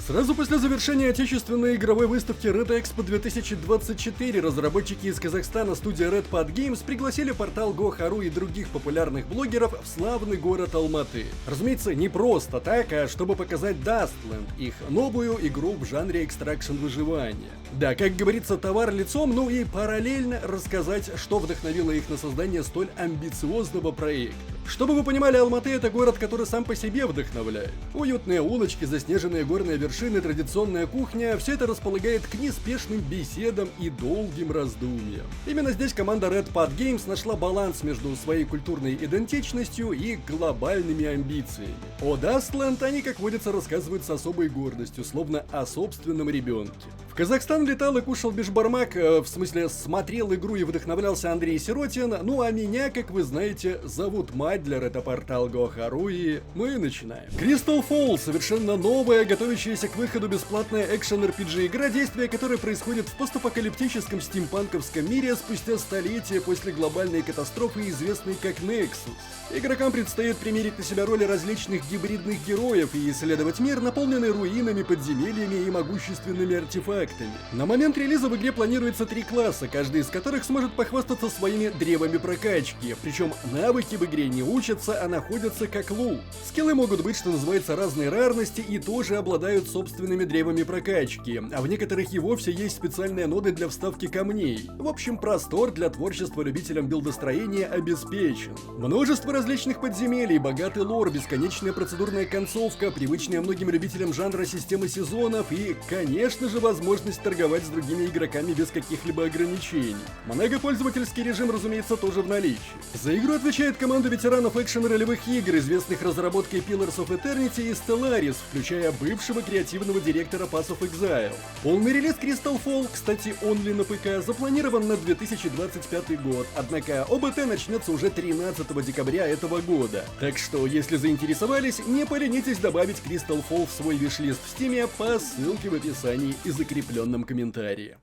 Сразу после завершения отечественной игровой выставки Red Expo 2024 разработчики из Казахстана студия Red Pad Games пригласили портал Go.ru и других популярных блогеров в славный город Алматы. Разумеется, не просто так, а чтобы показать Dustland, их новую игру в жанре экстракшн выживания. Да, как говорится, товар лицом, ну и параллельно рассказать, что вдохновило их на создание столь амбициозного проекта. Чтобы вы понимали, Алматы — это город, который сам по себе вдохновляет. Уютные улочки, заснеженные горные вершины, традиционная кухня — все это располагает к неспешным беседам и долгим раздумьям. Именно здесь команда Red Pad Games нашла баланс между своей культурной идентичностью и глобальными амбициями. О Dustland они, как водится, рассказывают с особой гордостью, словно о собственном ребенке. В Казахстан летал и кушал бешбармак, в смысле смотрел игру и вдохновлялся Андрей Сиротин, ну а меня, как вы знаете, зовут Мадлер, это портал Go.ru, и мы начинаем. Crystal Falls — совершенно новая, готовящаяся к выходу бесплатная экшен-RPG игра, действие которой происходит в постапокалиптическом стимпанковском мире спустя столетия после глобальной катастрофы, известной как Nexus. Игрокам предстоит примерить на себя роли различных гибридных героев и исследовать мир, наполненный руинами, подземельями и могущественными артефактами. На момент релиза в игре планируется 3 класса, каждый из которых сможет похвастаться своими древами прокачки, причем навыки в игре не учатся, а находятся как лут. Скиллы могут быть, что называется, разной рарности и тоже обладают собственными древами прокачки, а в некоторых и вовсе есть специальные ноды для вставки камней. В общем, простор для творчества любителям билдостроения обеспечен. Множество различных подземелий, богатый лор, бесконечная процедурная концовка, привычная многим любителям жанра системы сезонов и, конечно же, возможность торговать с другими игроками без каких-либо ограничений. Многопользовательский режим, разумеется, тоже в наличии. За игру отвечает команда ветеранов экшен-ролевых игр, известных разработкой Pillars of Eternity и Stellaris, включая бывшего креативного директора Path of Exile. Полный релиз Crystal Fall, кстати, онли на ПК, запланирован на 2025 год, однако ОБТ начнется уже 13 декабря этого года. Так что, если заинтересовались, не поленитесь добавить Crystal Fall в свой виш-лист в Steam по ссылке в описании и закрепленном комментарии.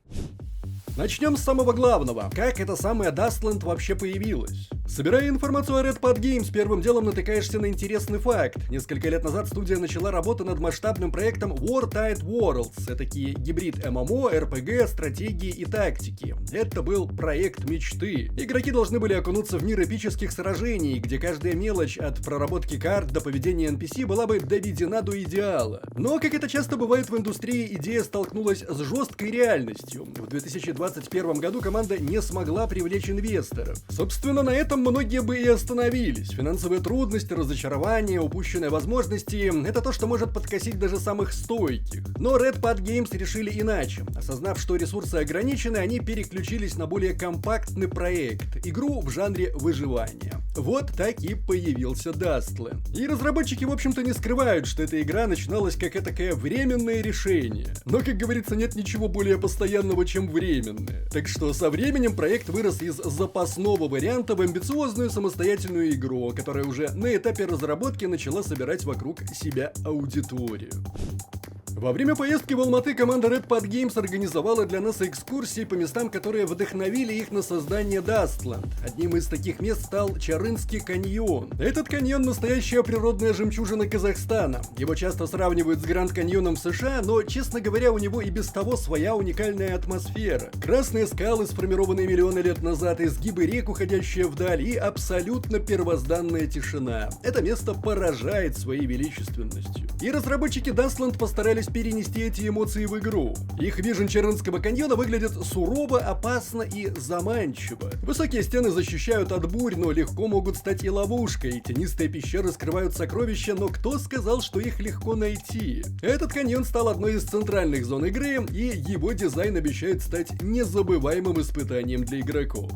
Начнем с самого главного. Как эта самая Dustland вообще появилась? Собирая информацию о Red Pad Games, первым делом натыкаешься на интересный факт. Несколько лет назад студия начала работу над масштабным проектом Wartide Worlds. Этакий гибрид ММО, РПГ, стратегии и тактики. Это был проект мечты. Игроки должны были окунуться в мир эпических сражений, где каждая мелочь от проработки карт до поведения NPC была бы доведена до идеала. Но, как это часто бывает в индустрии, идея столкнулась с жесткой реальностью. В 2021 году команда не смогла привлечь инвесторов. Собственно, на этом многие бы и остановились. Финансовые трудности, разочарования, упущенные возможности — это то, что может подкосить даже самых стойких. Но Red Pad Games решили иначе. Осознав, что ресурсы ограничены, они переключились на более компактный проект — игру в жанре выживания. Вот так и появился Dustland. И разработчики, в общем-то, не скрывают, что эта игра начиналась как этакое временное решение. Но, как говорится, нет ничего более постоянного, чем временное. Так что со временем проект вырос из запасного варианта в амбициозную самостоятельную игру, которая уже на этапе разработки начала собирать вокруг себя аудиторию. Во время поездки в Алматы команда Red Pad Games организовала для нас экскурсии по местам, которые вдохновили их на создание Dustland. Одним из таких мест стал Чарынский каньон. Этот каньон — настоящая природная жемчужина Казахстана. Его часто сравнивают с Гранд Каньоном в США, но, честно говоря, у него и без того своя уникальная атмосфера. Красные скалы, сформированные миллионы лет назад, изгибы рек, уходящие вдаль, и абсолютно первозданная тишина. Это место поражает своей величественностью. И разработчики Dustland постарались перенести эти эмоции в игру. Их вижен Чарынского каньона выглядит сурово, опасно и заманчиво. Высокие стены защищают от бурь, но легко могут стать и ловушкой. Тенистые пещеры скрывают сокровища, но кто сказал, что их легко найти? Этот каньон стал одной из центральных зон игры, и его дизайн обещает стать незабываемым испытанием для игроков.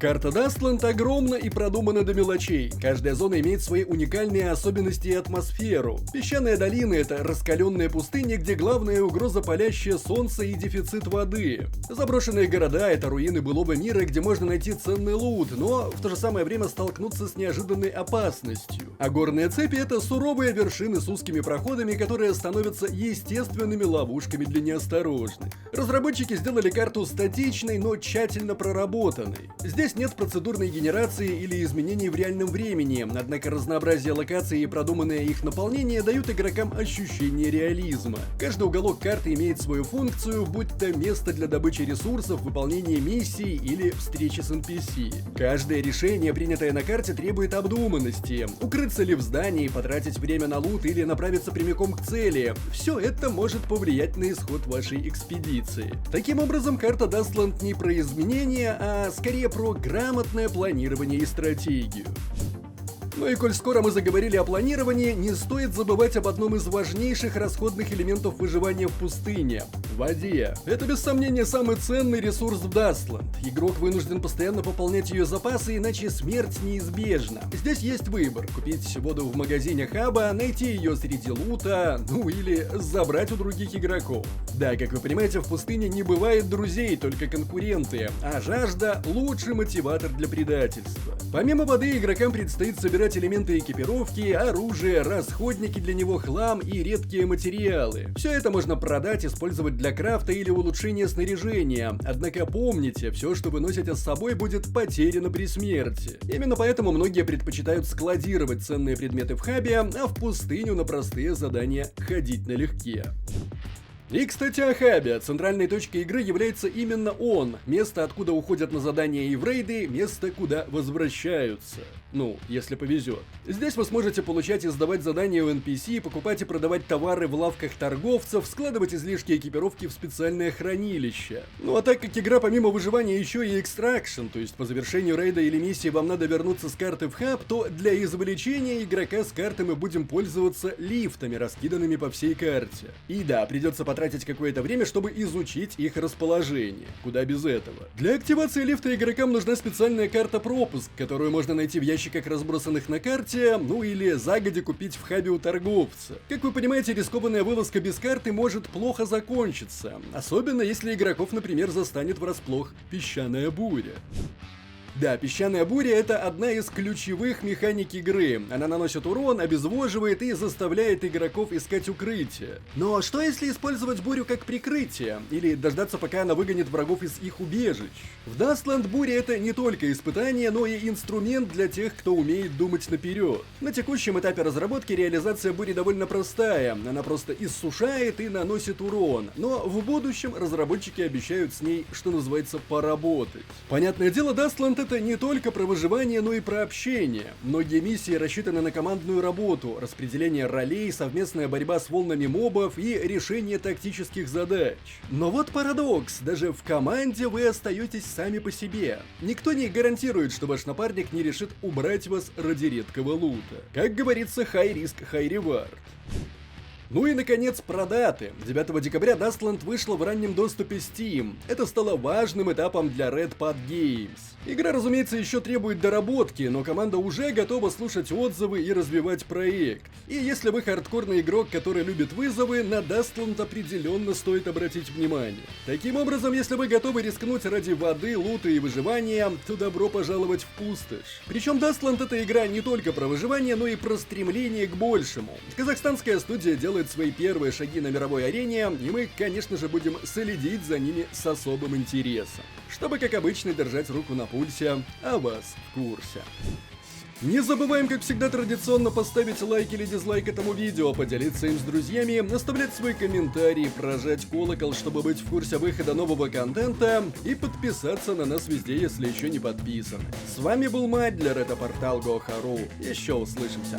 Карта Dustland огромна и продумана до мелочей. Каждая зона имеет свои уникальные особенности и атмосферу. Песчаные долины — это раскаленные пустыни, где главная угроза — палящее солнце и дефицит воды. Заброшенные города — это руины былого мира, где можно найти ценный лут, но в то же самое время столкнуться с неожиданной опасностью. А горные цепи — это суровые вершины с узкими проходами, которые становятся естественными ловушками для неосторожных. Разработчики сделали карту статичной, но тщательно проработанной. Здесь Здесь нет процедурной генерации или изменений в реальном времени, однако разнообразие локаций и продуманное их наполнение дают игрокам ощущение реализма. Каждый уголок карты имеет свою функцию, будь то место для добычи ресурсов, выполнения миссий или встречи с NPC. Каждое решение, принятое на карте, требует обдуманности. Укрыться ли в здании, потратить время на лут или направиться прямиком к цели. Все это может повлиять на исход вашей экспедиции. Таким образом, карта Dustland не про изменения, а скорее про грамотное планирование и стратегию. Ну и коль скоро мы заговорили о планировании, не стоит забывать об одном из важнейших расходных элементов выживания в пустыне – воде. Это без сомнения самый ценный ресурс в Dustland. Игрок вынужден постоянно пополнять ее запасы, иначе смерть неизбежна. Здесь есть выбор – купить воду в магазине хаба, найти ее среди лута, ну или забрать у других игроков. Да, как вы понимаете, в пустыне не бывает друзей, только конкуренты, а жажда – лучший мотиватор для предательства. Помимо воды, игрокам предстоит собирать элементы экипировки, оружие, расходники для него, хлам и редкие материалы. Все это можно продать, использовать для крафта или улучшения снаряжения. Однако помните, все, что вы носите с собой, будет потеряно при смерти. Именно поэтому многие предпочитают складировать ценные предметы в хабе, а в пустыню на простые задания ходить налегке. И, кстати, о хабе. Центральной точкой игры является именно он. Место, откуда уходят на задания и в рейды, место, куда возвращаются. Ну, если повезет. Здесь вы сможете получать и сдавать задания у NPC, покупать и продавать товары в лавках торговцев, складывать излишки экипировки в специальное хранилище. Ну а так как игра помимо выживания еще и экстракшн, то есть по завершению рейда или миссии вам надо вернуться с карты в хаб, то для извлечения игрока с карты мы будем пользоваться лифтами, раскиданными по всей карте. И да, придется потратить какое-то время, чтобы изучить их расположение. Куда без этого. Для активации лифта игрокам нужна специальная карта-пропуск, которую можно найти в ящиках, разбросанных на карте, ну или загодя купить в хабе у торговца. Как вы понимаете, рискованная вылазка без карты может плохо закончиться, особенно если игроков, например, застанет врасплох песчаная буря. Да, песчаная буря — это одна из ключевых механик игры. Она наносит урон, обезвоживает и заставляет игроков искать укрытие. Но что если использовать бурю как прикрытие? Или дождаться, пока она выгонит врагов из их убежищ? В Dustland буря — это не только испытание, но и инструмент для тех, кто умеет думать наперед. На текущем этапе разработки реализация бури довольно простая. Она просто иссушает и наносит урон. Но в будущем разработчики обещают с ней, что называется, поработать. Понятное дело, Dustland — это не только про выживание, но и про общение. Многие миссии рассчитаны на командную работу, распределение ролей, совместная борьба с волнами мобов и решение тактических задач. Но вот парадокс, даже в команде вы остаетесь сами по себе. Никто не гарантирует, что ваш напарник не решит убрать вас ради редкого лута. Как говорится, high risk, high reward. Ну и, наконец, про даты. 9 декабря Dustland вышла в раннем доступе Steam. Это стало важным этапом для Red Pod Games. Игра, разумеется, еще требует доработки, но команда уже готова слушать отзывы и развивать проект. И если вы хардкорный игрок, который любит вызовы, на Dustland определенно стоит обратить внимание. Таким образом, если вы готовы рискнуть ради воды, лута и выживания, то добро пожаловать в пустошь. Причем Dustland — это игра не только про выживание, но и про стремление к большему. Казахстанская студия делает свои первые шаги на мировой арене, и мы, конечно же, будем следить за ними с особым интересом, чтобы, как обычно, держать руку на пульсе, а вас в курсе. Не забываем, как всегда, традиционно поставить лайк или дизлайк этому видео, поделиться им с друзьями, оставлять свой комментарий, прожать колокол, чтобы быть в курсе выхода нового контента, и подписаться на нас везде, если еще не подписаны. С вами был Мадлер, это портал Go.ru. Еще услышимся.